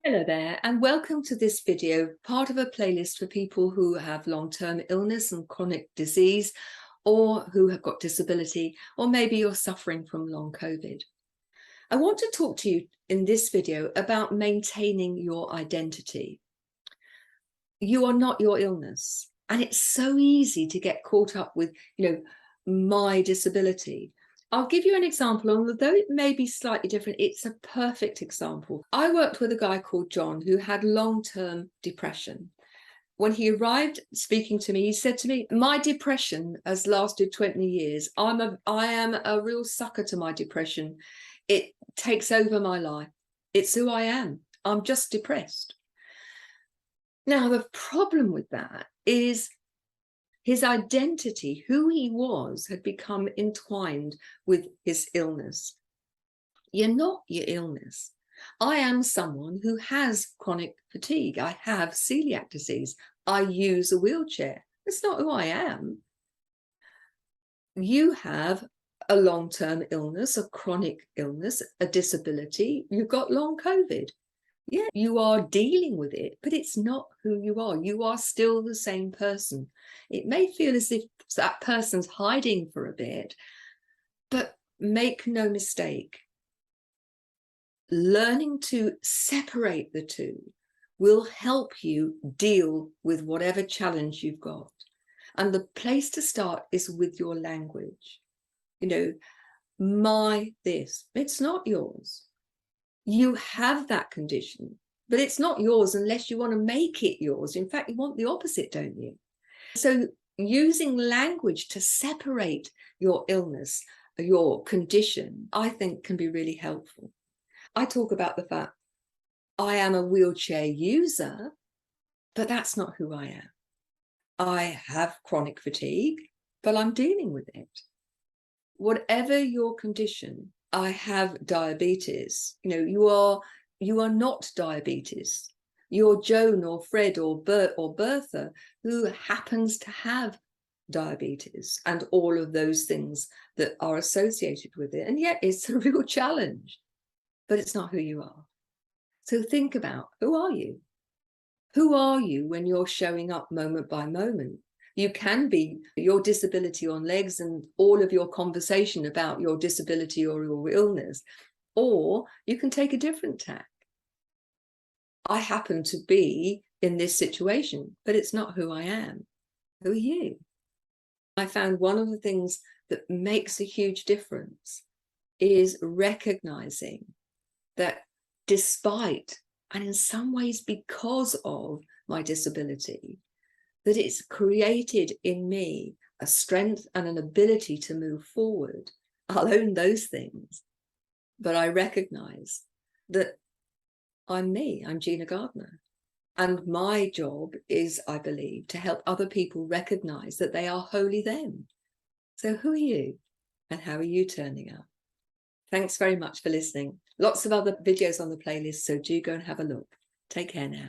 Hello there, and welcome to this video, part of a playlist for people who have long-term illness and chronic disease, or who have got disability, or maybe you're suffering from long COVID. I want to talk to you in this video about maintaining your identity. You are not your illness, and it's so easy to get caught up with, my disability. I'll give you an example, although it may be slightly different, it's a perfect example. I worked with a guy called John who had long-term depression. When he arrived speaking to me, he said to me, my depression has lasted 20 years. I am a real sucker to my depression. It takes over my life. It's who I am. I'm just depressed. Now, the problem with that is his identity, who he was, had become entwined with his illness. You're not your illness. I am someone who has chronic fatigue. I have celiac disease. I use a wheelchair. That's not who I am. You have a long-term illness, a chronic illness, a disability. You've got long COVID. Yeah, you are dealing with it, but it's not who you are. You are still the same person. It may feel as if that person's hiding for a bit, but make no mistake, learning to separate the two will help you deal with whatever challenge you've got. And the place to start is with your language. My this, it's not yours. You have that condition, but it's not yours unless you want to make it yours. In fact, you want the opposite, don't you? So using language to separate your illness, your condition, I think can be really helpful. I talk about the fact I am a wheelchair user, but that's not who I am. I have chronic fatigue, but I'm dealing with it. Whatever your condition, I have diabetes. You are not diabetes. You're Joan or Fred or Bert or Bertha who happens to have diabetes and all of those things that are associated with it. And yet it's a real challenge, but it's not who you are. So think about, who are you? Who are you when you're showing up moment by moment? You can be your disability on legs and all of your conversation about your disability or your illness, or you can take a different tack. I happen to be in this situation, but it's not who I am. Who are you? I found one of the things that makes a huge difference is recognizing that despite, and in some ways because of my disability, that it's created in me a strength and an ability to move forward. I'll own those things, but I recognize that I'm me, I'm Gina Gardner. And my job is, I believe, to help other people recognize that they are wholly them. So who are you and how are you turning up? Thanks very much for listening. Lots of other videos on the playlist, so do go and have a look. Take care now.